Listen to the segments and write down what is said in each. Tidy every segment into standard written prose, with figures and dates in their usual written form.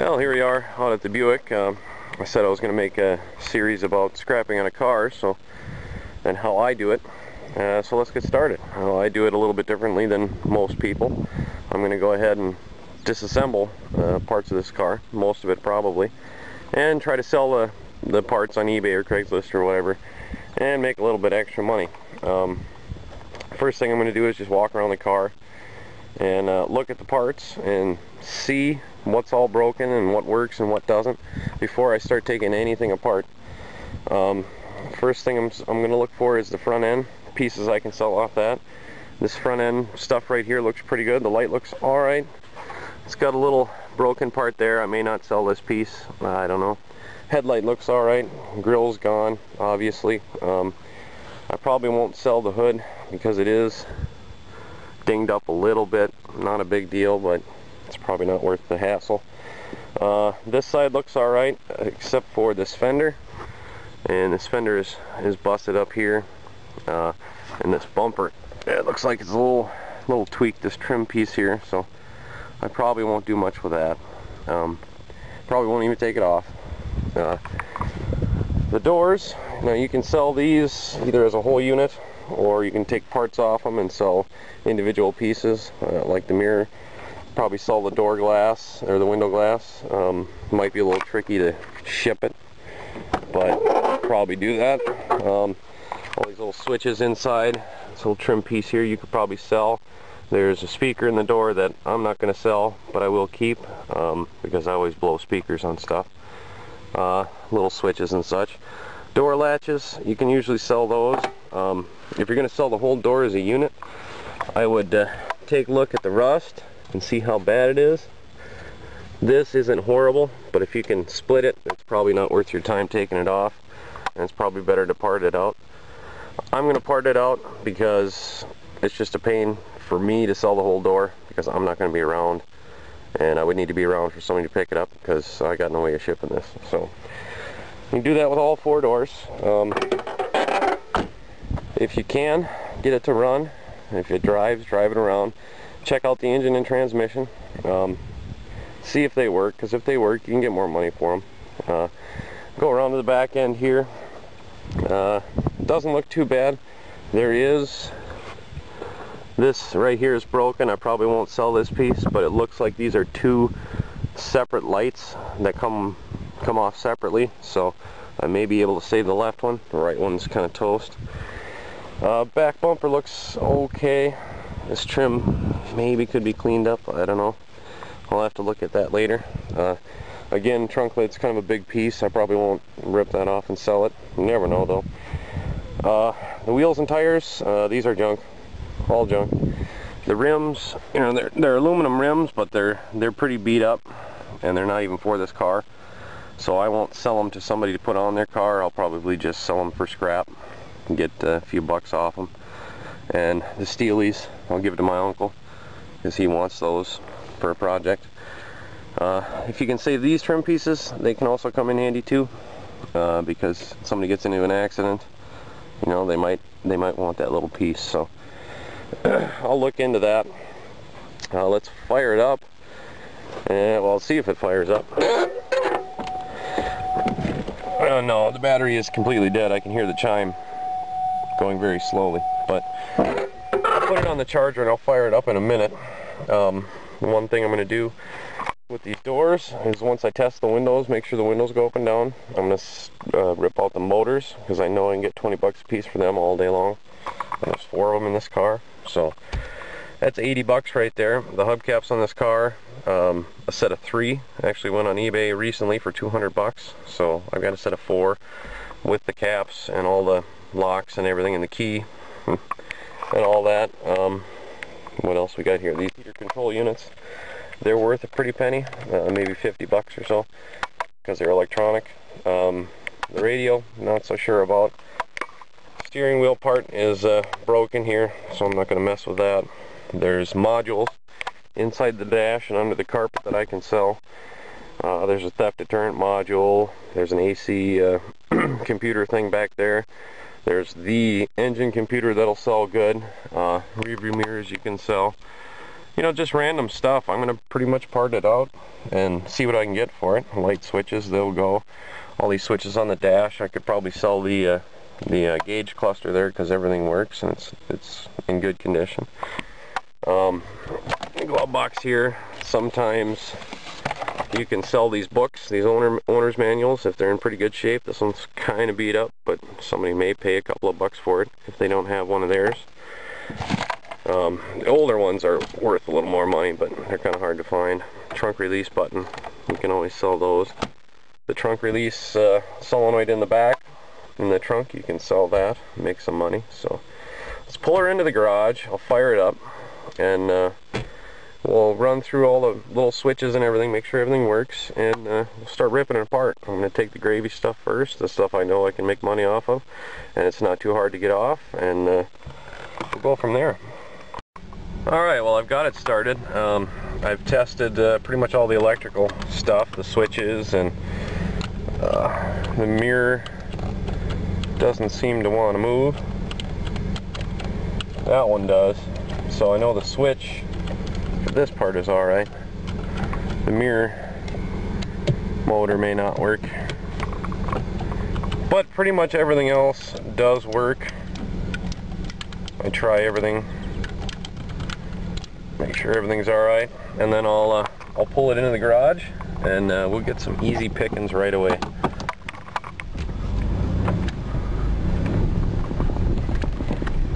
Well, here we are out at the Buick. I said I was going to make a series about scrapping on a car, and how I do it. So let's get started. I do it a little bit differently than most people. I'm going to go ahead and disassemble parts of this car, most of it probably, and try to sell the parts on eBay or Craigslist or whatever, and make a little bit extra money. First thing I'm going to do is just walk around the car and look at the parts and see what's all broken and what works and what doesn't before I start taking anything apart. First thing I'm going to look for is the front end pieces I can sell off that. This front end stuff right here looks pretty good. The light looks alright. It's got a little broken part there. I may not sell this piece. I don't know. Headlight looks alright. Grill's gone, obviously. I probably won't sell the hood because it is dinged up a little bit. Not a big deal, but it's probably not worth the hassle. This side looks alright except for this fender, and this fender is busted up here, and this bumper, it looks like it's a little tweaked, this trim piece here, so I probably won't do much with that. Probably won't even take it off. The doors, now you can sell these either as a whole unit, or you can take parts off them and sell individual pieces, like the mirror. Probably sell the door glass or the window glass. Might be a little tricky to ship it, but probably do that. All these little switches inside, this little trim piece here you could probably sell. There's a speaker in the door that I'm not going to sell, but I will keep, because I always blow speakers on stuff. Little switches and such. Door latches, you can usually sell those. If you're going to sell the whole door as a unit, I would take a look at the rust and see how bad it is. This isn't horrible, but if you can split it, it's probably not worth your time taking it off, and it's probably better to part it out. I'm going to part it out because it's just a pain for me to sell the whole door, because I'm not going to be around, and I would need to be around for somebody to pick it up because I got no way of shipping this. So you can do that with all 4 doors. If you can get it to run, if it drives, drive it around. Check out the engine and transmission. See if they work, because if they work, you can get more money for them. Go around to the back end here. Doesn't look too bad. There is, this right here is broken. I probably won't sell this piece, but it looks like these are 2 separate lights that come off separately, so I may be able to save the left one. The right one's kind of toast. Back bumper looks okay. This trim maybe could be cleaned up, I don't know. I'll have to look at that later. Again, trunk lid's kind of a big piece. I probably won't rip that off and sell it. You never know though. The wheels and tires, these are junk. All junk. The rims, you know, they're aluminum rims, but they're pretty beat up, and they're not even for this car. So I won't sell them to somebody to put on their car. I'll probably just sell them for scrap and get a few bucks off them. And the Steelies, I'll give it to my uncle because he wants those for a project. If you can save these trim pieces, they can also come in handy too, because somebody gets into an accident, you know, they might want that little piece. So I'll look into that. Let's fire it up, and well, I'll see if it fires up. No, the battery is completely dead. I can hear the chime going very slowly, but I'll put it on the charger and I'll fire it up in a minute. One thing I'm going to do with these doors is, once I test the windows, make sure the windows go up and down, I'm going to rip out the motors, because I know I can get 20 bucks a piece for them all day long. There's 4 of them in this car, so that's 80 bucks right there. The hubcaps on this car, a set of 3 actually went on eBay recently for 200 bucks, so I've got a set of 4 with the caps and all the locks and everything, and the key and all that. What else we got here? These heater control units, they're worth a pretty penny, maybe 50 bucks or so, because they're electronic. The radio, not so sure about. Steering wheel part is broken here, so I'm not going to mess with that. There's modules inside the dash and under the carpet that I can sell. There's a theft deterrent module. There's an AC computer thing back there. There's the engine computer that'll sell good. Rear view mirrors you can sell. you know, just random stuff. I'm gonna pretty much part it out and see what I can get for it. Light switches, they'll go. All these switches on the dash, I could probably sell the gauge cluster there because everything works and it's in good condition. Glove box here. Sometimes you can sell these books, these owner's manuals, if they're in pretty good shape. This one's kind of beat up, but somebody may pay a couple of bucks for it if they don't have one of theirs. The older ones are worth a little more money, but they're kind of hard to find. Trunk release button, you can always sell those. The trunk release solenoid in the back, in the trunk, you can sell that, make some money. So let's pull her into the garage. I'll fire it up, and we'll run through all the little switches and everything, make sure everything works, and we'll start ripping it apart. I'm going to take the gravy stuff first, the stuff I know I can make money off of, and it's not too hard to get off, and we'll go from there. Alright, well, I've got it started. I've tested pretty much all the electrical stuff, the switches, and the mirror doesn't seem to want to move. That one does. So I know the switch for this part is alright. The mirror motor may not work. But pretty much everything else does work. I try everything. Make sure everything's alright. And then I'll pull it into the garage and we'll get some easy pickings right away.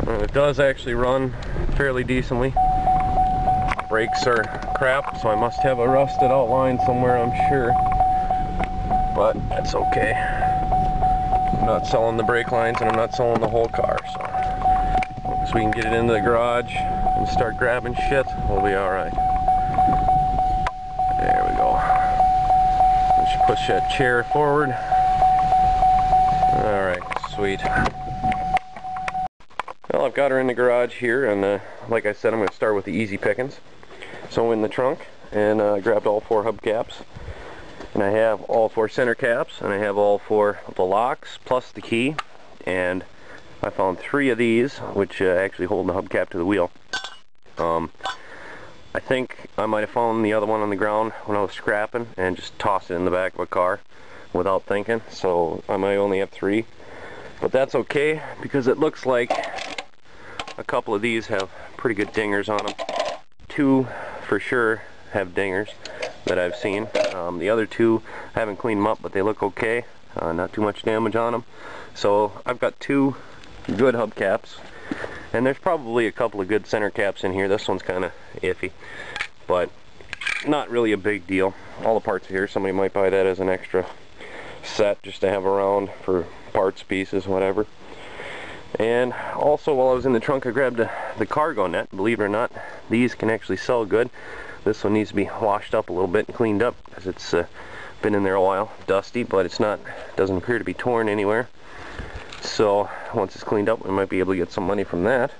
It does actually run fairly decently. Brakes are crap, so I must have a rusted out line somewhere, I'm sure. But that's okay. I'm not selling the brake lines and I'm not selling the whole car, so as long as we can get it into the garage and start grabbing shit, we'll be alright. There we go. Let's push that chair forward. Alright, sweet. Well, I've got her in the garage here, and like I said, I'm going to start with the easy pickings. So in the trunk, and I grabbed all 4 hubcaps, and I have all 4 center caps, and I have all 4 of the locks, plus the key, and I found 3 of these, which actually hold the hubcap to the wheel. I think I might have found the other one on the ground when I was scrapping, and just tossed it in the back of a car without thinking, so I might only have 3. But that's okay, because it looks like a couple of these have pretty good dingers on them. 2 for sure have dingers that I've seen. The other 2 I haven't cleaned them up, but they look okay. Not too much damage on them. So I've got 2 good hubcaps, and there's probably a couple of good center caps in here. This one's kind of iffy, but not really a big deal. All the parts are here. Somebody might buy that as an extra set just to have around for parts, pieces, whatever. And also, while I was in the trunk, I grabbed the cargo net. Believe it or not, these can actually sell good. This one needs to be washed up a little bit and cleaned up because it's been in there a while, dusty, but it's not, doesn't appear to be torn anywhere. So once it's cleaned up, we might be able to get some money from that.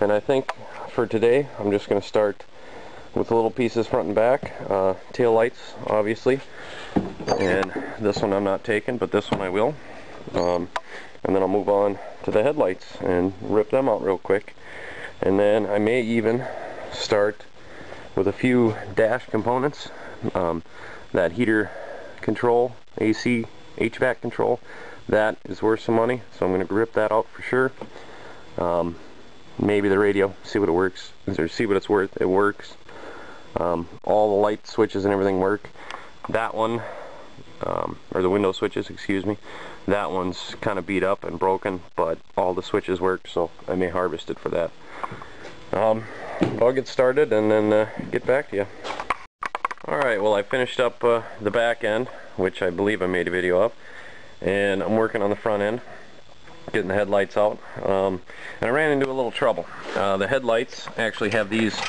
And I think for today, I'm just going to start with the little pieces front and back. Tail lights, obviously, and this one I'm not taking, but this one I will. And then I'll move on to the headlights and rip them out real quick. And then I may even start with a few dash components. That heater control, AC, HVAC control, that is worth some money, so I'm going to rip that out for sure. Maybe the radio, see what it works, or see what it's worth. It works. All the light switches and everything work. That one, or the window switches, excuse me, that one's kind of beat up and broken, but all the switches work, so I may harvest it for that. I'll get started and then get back to you. Alright, well, I finished up the back end, which I believe I made a video of, and I'm working on the front end, getting the headlights out, and I ran into a little trouble. The headlights actually have these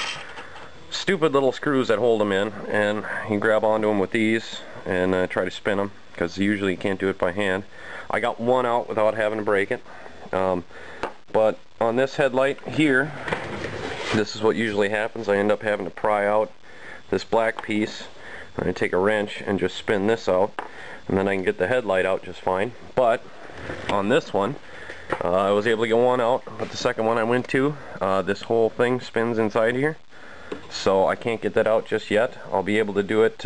stupid little screws that hold them in, and you grab onto them with these and try to spin them, because usually you can't do it by hand. I got one out without having to break it, but on this headlight here, this is what usually happens. I end up having to pry out this black piece, and I take a wrench and just spin this out, and then I can get the headlight out just fine. But on this one, I was able to get one out, but the second one I went to, this whole thing spins inside here, so I can't get that out just yet. I'll be able to do it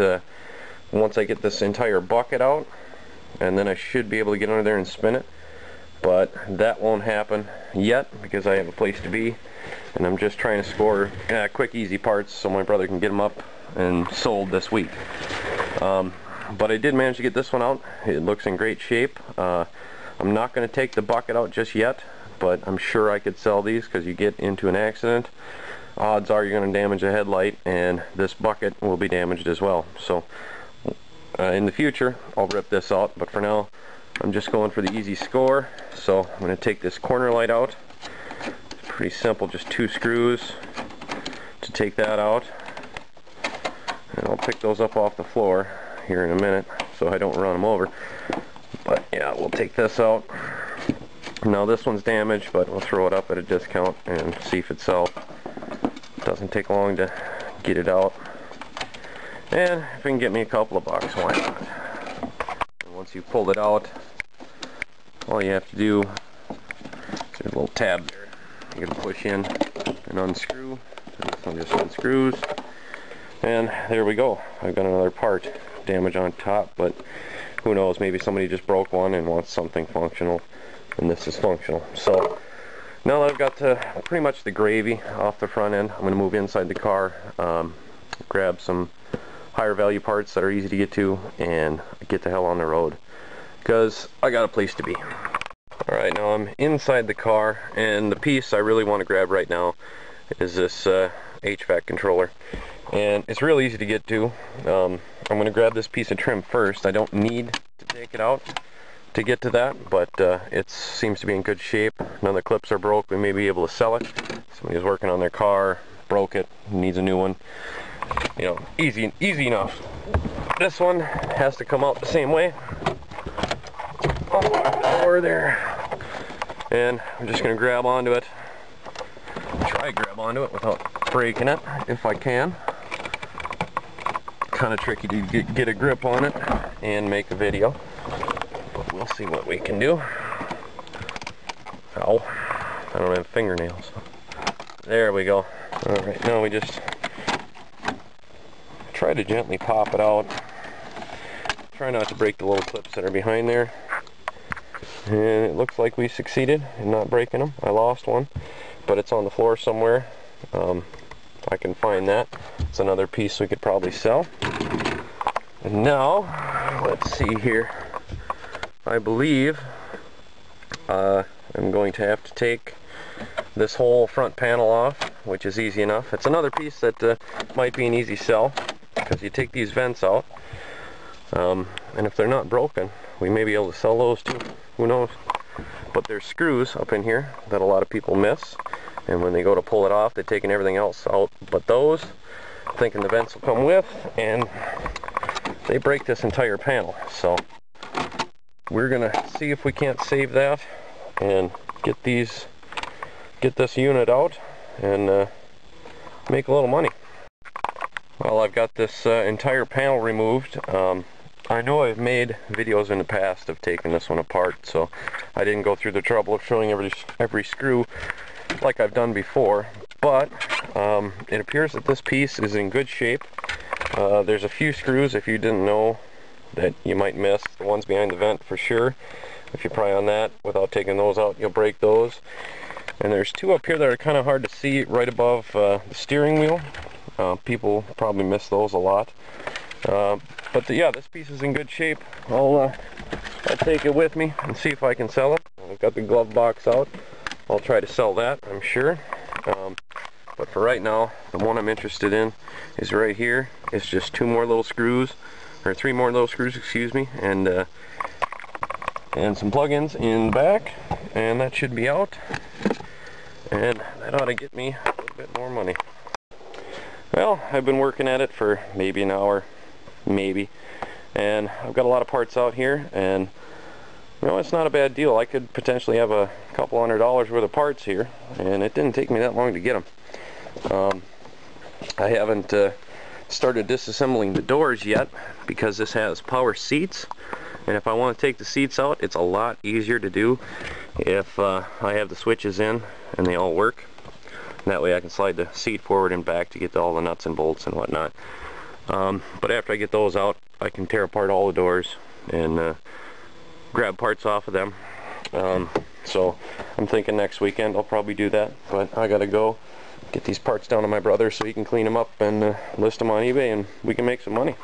once I get this entire bucket out, and then I should be able to get under there and spin it, but that won't happen yet because I have a place to be, and I'm just trying to score quick, easy parts so my brother can get them up and sold this week. But I did manage to get this one out. It looks in great shape. I'm not going to take the bucket out just yet, but I'm sure I could sell these because you get into an accident, odds are you're going to damage a headlight, and this bucket will be damaged as well. So in the future I'll rip this out, but for now I'm just going for the easy score. So I'm going to take this corner light out. It's pretty simple, just 2 screws to take that out, and I'll pick those up off the floor here in a minute so I don't run them over. But yeah, we'll take this out. Now this one's damaged, but we'll throw it up at a discount and see if it sells. It doesn't take long to get it out, and if it can get me a couple of bucks, why not? And once you've pulled it out, all you have to do, there's a little tab there, you're going to push in and unscrew, and this one just unscrews, and there we go. I've got another part. Damage on top, but who knows, maybe somebody just broke one and wants something functional, and this is functional. So now that I've got pretty much the gravy off the front end, I'm going to move inside the car, grab some higher value parts that are easy to get to, and get the hell on the road because I got a place to be. Alright, now I'm inside the car, and the piece I really want to grab right now is this HVAC controller, and it's real easy to get to. I'm going to grab this piece of trim first. I don't need to take it out to get to that, but it seems to be in good shape. None of the clips are broke. We may be able to sell it. Somebody was working on their car, broke it, needs a new one. You know, easy enough. This one has to come out the same way. Over there, and I'm just going to grab onto it. Try to grab onto it without breaking it if I can. Kind of tricky to get a grip on it and make a video, but we'll see what we can do. Ow, I don't have fingernails. There we go. Alright, now we just try to gently pop it out. Try not to break the little clips that are behind there. And it looks like we succeeded in not breaking them. I lost one, but it's on the floor somewhere. I can find that. It's another piece we could probably sell. And now, let's see here. I believe I'm going to have to take this whole front panel off, which is easy enough. It's another piece that might be an easy sell, because you take these vents out, and if they're not broken, we may be able to sell those too. Who knows? But there's screws up in here that a lot of people miss, and when they go to pull it off, they're taking everything else out but those, thinking the vents will come with, and they break this entire panel. So we're gonna see if we can't save that and get this unit out and make a little money. Well, I've got this entire panel removed. I know I've made videos in the past of taking this one apart, so I didn't go through the trouble of showing every screw like I've done before, but it appears that this piece is in good shape. There's a few screws, if you didn't know, that you might miss. The ones behind the vent for sure. If you pry on that without taking those out, you'll break those. And there's 2 up here that are kind of hard to see right above the steering wheel. People probably miss those a lot. But yeah, this piece is in good shape. I'll take it with me and see if I can sell it. I've got the glove box out. I'll try to sell that, I'm sure. But for right now, the one I'm interested in is right here. It's just 2 more little screws, or 3 more little screws, excuse me, and some plug-ins in the back, and that should be out. And that ought to get me a little bit more money. Well, I've been working at it for maybe an hour, maybe, and I've got a lot of parts out here, and you know, it's not a bad deal. I could potentially have a couple $100 worth of parts here, and it didn't take me that long to get them. I haven't started disassembling the doors yet because this has power seats, and if I want to take the seats out, it's a lot easier to do if I have the switches in and they all work. And that way I can slide the seat forward and back to get to all the nuts and bolts and whatnot. But after I get those out, I can tear apart all the doors and grab parts off of them. So I'm thinking next weekend I'll probably do that, but I gotta go get these parts down to my brother so he can clean them up and list them on eBay, and we can make some money.